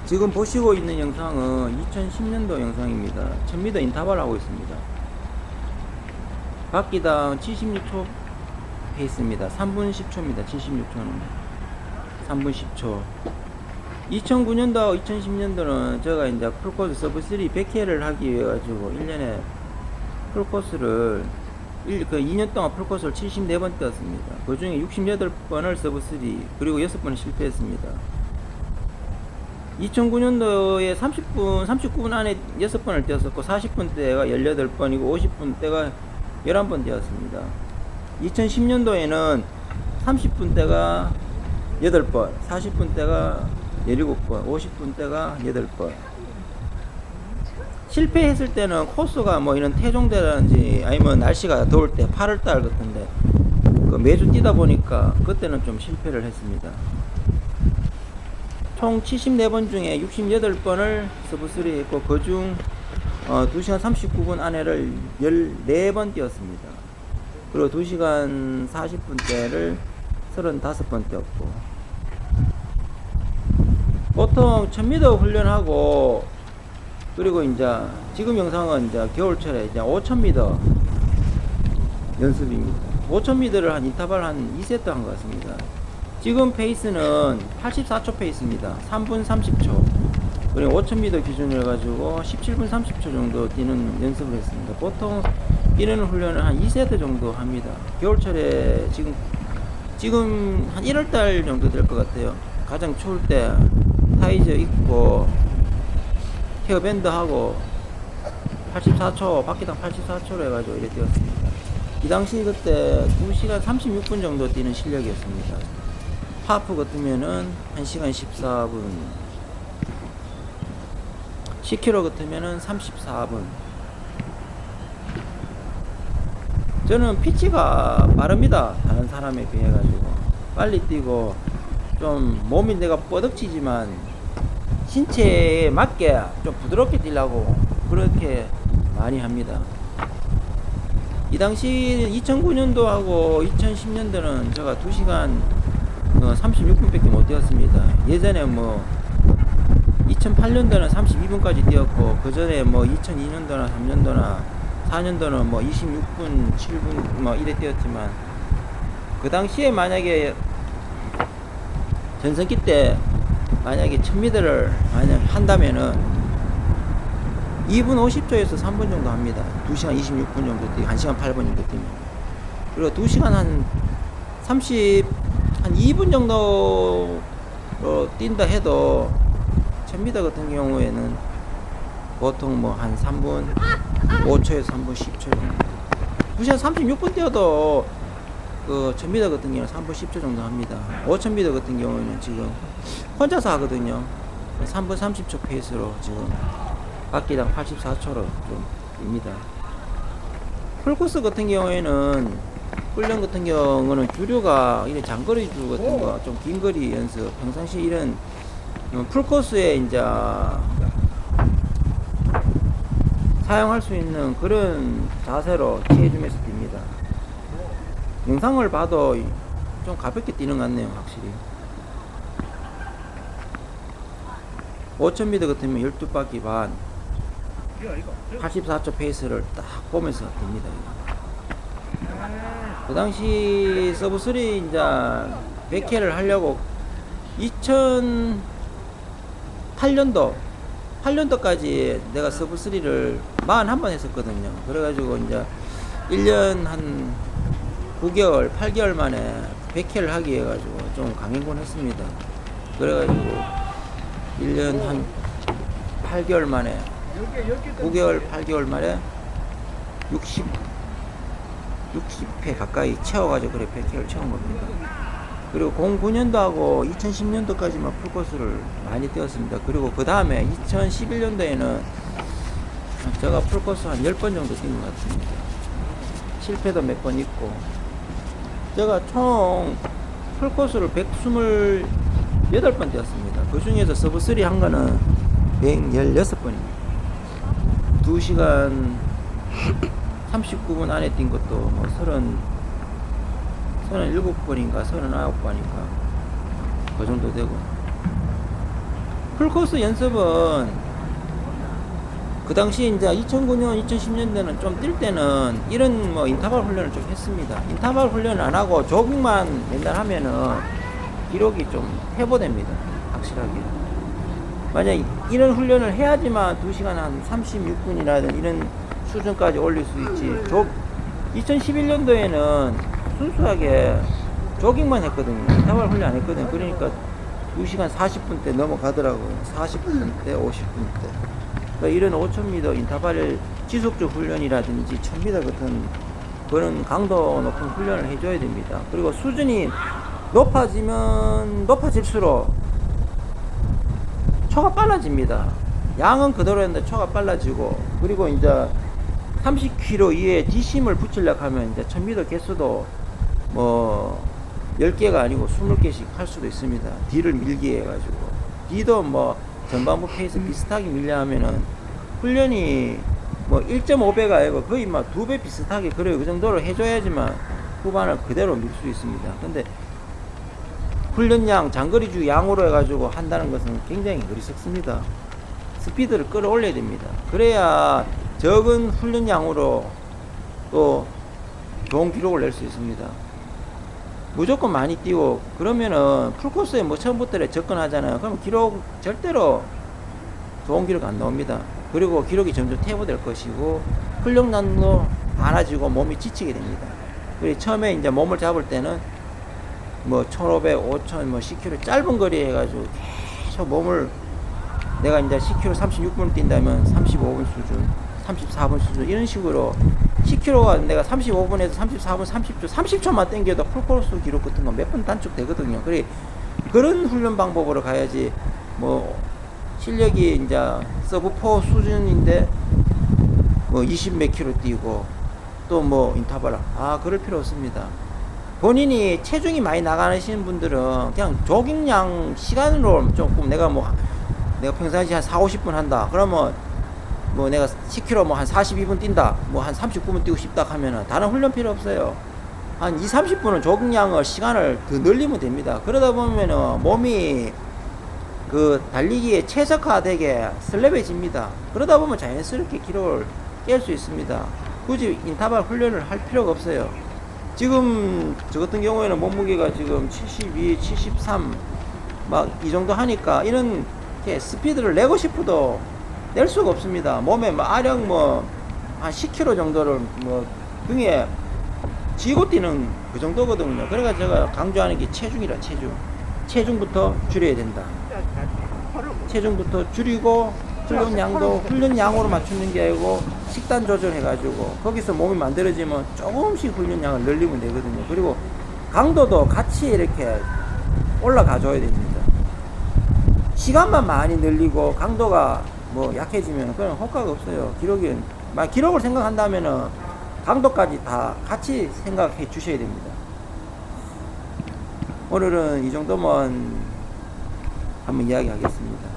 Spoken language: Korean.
지금 보시고 있는 영상은 2010년도 영상입니다. 1000m 인터벌 하고 있습니다. 바퀴당 76초 페이스입니다. 3분 10초입니다. 76초는 3분 10초. 2009년도 2010년도는 제가 이제 풀코스 서브 3 100회를 하기 위해 가지고 1년에 풀코스를 2년 동안 풀코스를 74번 뛰었습니다. 그 중에 68번을 서브 3 그리고 6번을 실패했습니다. 2009년도에 39분 안에 6번을 뛰었었고 40분 대가 18번이고 50분 대가 11번 뛰었습니다. 2010년도에는 30분 대가 8번, 40분 대가 17번, 50분 대가 8번. 실패했을 때는 코스가 뭐 이런 태종대라든지 아니면 날씨가 더울 때 8월달 같은데 매주 뛰다 보니까 그때는 좀 실패를 했습니다. 총 74번 중에 68번을 서브3 했고 그중 2시간 39분 안에를 14번 뛰었습니다. 그리고 2시간 40분대를 35번 뛰었고 보통 1000m 훈련하고 그리고 이제 지금 영상은 이제 겨울철에 이제 5000m 연습입니다. 5000m를 한 인터벌 한 2세트 한 것 같습니다. 지금 페이스는 84초 페이스입니다. 3분 30초. 그리고 5000m 기준으로 해가지고 17분 30초 정도 뛰는 연습을 했습니다. 보통 뛰는 훈련을 한 2세트 정도 합니다. 겨울철에 지금 한 1월달 정도 될 것 같아요. 가장 추울 때 타이저 입고 헤어밴드 하고 84초, 바퀴당 84초로 해가지고 이렇게 뛰었습니다. 이 당시 그때 2시간 36분 정도 뛰는 실력이었습니다. 하프 같으면은 1시간 14분, 10km 같으면은 34분. 저는 피치가 빠릅니다. 다른 사람에 비해 가지고 빨리 뛰고 좀 몸이 내가 뻐덕지지만 신체에 맞게 좀 부드럽게 뛰려고 그렇게 많이 합니다. 이 당시 2009년도하고 2010년도는 제가 2시간 36분밖에 못 뛰었습니다. 예전에 뭐 2008년도는 32분까지 뛰었고 그 전에 뭐 2002년도나 3년도나 4년도는 뭐 26분, 7분 뭐 이래 뛰었지만 그 당시에 만약에 전성기 때 만약에 1000m를 만약 한다면은 2분 50초에서 3분 정도 합니다. 2시간 26분 정도 뛰고 1시간 8분 정도 뛰면 그리고 2시간 한 2분 정도 뛴다 해도 1000m 같은 경우에는 보통 뭐 한 3분 5초에서 3분 10초 정도 2시간 36분 뛰어도 그 1000m 같은 경우는 3분 10초 정도 합니다. 5000m 같은 경우에는 지금 혼자서 하거든요. 3분 30초 페이스로 지금 바퀴당 84초로 좀 뜁니다. 풀코스 같은 경우에는 훈련 같은 경우는 주류가 이런 장거리 주 같은 거 좀 긴 거리 연습 평상시 이런 풀코스에 이제 사용할 수 있는 그런 자세로 취해주면서 뜁니다. 영상을 봐도 좀 가볍게 뛰는 것 같네요. 확실히 5000m 같으면 12바퀴 반 84초 페이스를 딱 보면서 뜁니다. 그 당시 서브3 이제 100회를 하려고 2008년도까지 내가 서브3를 41번 했었거든요. 그래가지고 이제 1년 한 9개월, 8개월 만에 100회를 하기 위해 가지고 좀 강행군 했습니다. 그래가지고 1년 한 8개월 만에 9개월, 8개월 만에 60회 가까이 채워가지고 그래 100회를 채운 겁니다. 그리고 09년도하고 2010년도까지만 풀코스를 많이 뛰었습니다. 그리고 그 다음에 2011년도에는 제가 풀코스 한 10번 정도 뛴 것 같습니다. 실패도 몇 번 있고 제가 총 풀코스를 128번 뛰었습니다. 그 중에서 서브3 한 거는 116번입니다. 2시간 39분 안에 뛴 것도 뭐 37번인가 39번인가 그 정도 되고 풀코스 연습은 그 당시 이제 2009년, 2010년대는 좀 뛸 때는 이런 뭐 인터벌 훈련을 좀 했습니다. 인터벌 훈련을 안 하고 조깅만 맨날 하면은 기록이 좀 회복됩니다. 확실하게. 만약 이런 훈련을 해야지만 2시간 한 36분이라든 이런 수준까지 올릴 수 있지. 2011년도에는 순수하게 조깅만 했거든요. 인터벌 훈련 안 했거든요. 그러니까 2시간 40분대 넘어가더라고요. 40분대, 50분대. 그러니까 이런 5000m 인터벌 지속적 훈련이라든지 1000m 같은 그런 강도 높은 훈련을 해줘야 됩니다. 그리고 수준이 높아지면 높아질수록 초가 빨라집니다. 양은 그대로였는데 초가 빨라지고, 그리고 이제 30km 이외에 뒷심을 붙이려고 하면 이제 1000m 개수도 뭐 10개가 아니고 20개씩 할 수도 있습니다. 뒤를 밀기 해가지고. 뒤도 뭐 전반부 페이스 비슷하게 밀려 하면은 훈련이 뭐 1.5배가 아니고 거의 막 2배 비슷하게, 그래요. 그 정도로 해줘야지만 후반을 그대로 밀 수 있습니다. 근데 훈련량, 장거리주 양으로 해가지고 한다는 것은 굉장히 어리석습니다. 스피드를 끌어올려야 됩니다. 그래야 적은 훈련량으로 또 좋은 기록을 낼 수 있습니다. 무조건 많이 뛰고 그러면은 풀코스에 뭐 처음부터 접근하잖아요. 그럼 기록 절대로 좋은 기록 안 나옵니다. 그리고 기록이 점점 퇴보될 것이고 훈련량도 많아지고 몸이 지치게 됩니다. 그리고 처음에 이제 몸을 잡을 때는 뭐 1500, 5000, 뭐 10km 짧은 거리 해가지고 계속 몸을, 내가 이제 10km 36분 뛴다면 35분 수준, 34분 수준 이런 식으로 10km가 내가 35분에서 34분 30초, 30초만 땡겨도 풀코스 기록 같은 거 몇 분 단축 되거든요. 그런 훈련 방법으로 가야지. 뭐 실력이 이제 서브4 수준인데 뭐 20 몇 킬로 뛰고 또 뭐 인터벌, 그럴 필요 없습니다. 본인이 체중이 많이 나가시는 분들은 그냥 조깅량 시간으로 조금, 내가 평상시 한 4, 50분 한다. 그러면 뭐 내가 10km 뭐 한 42분 뛴다. 뭐 한 39분 뛰고 싶다 하면은 다른 훈련 필요 없어요. 한 2, 30분은 조깅량을 시간을 더 늘리면 됩니다. 그러다 보면은 몸이 그 달리기에 최적화되게 슬랩해집니다. 그러다 보면 자연스럽게 기록을 깰 수 있습니다. 굳이 인터벌 훈련을 할 필요가 없어요. 지금 저 같은 경우에는 몸무게가 지금 72, 73 막 이 정도 하니까 이런 스피드를 내고 싶어도 낼 수가 없습니다. 몸에 아령 한 10kg 정도를 등에 쥐고 뛰는 그 정도거든요. 그래가 제가 강조하는 게 체중이라. 체중부터 줄여야 된다. 체중부터 줄이고 훈련량도 훈련량으로 맞추는 게 아니고 식단 조절해가지고 거기서 몸이 만들어지면 조금씩 훈련량을 늘리면 되거든요. 그리고 강도도 같이 이렇게 올라가 줘야 됩니다. 시간만 많이 늘리고 강도가 약해지면 그건 효과가 없어요. 기록을 생각한다면은 강도까지 다 같이 생각해 주셔야 됩니다. 오늘은 이 정도만 한번 이야기하겠습니다.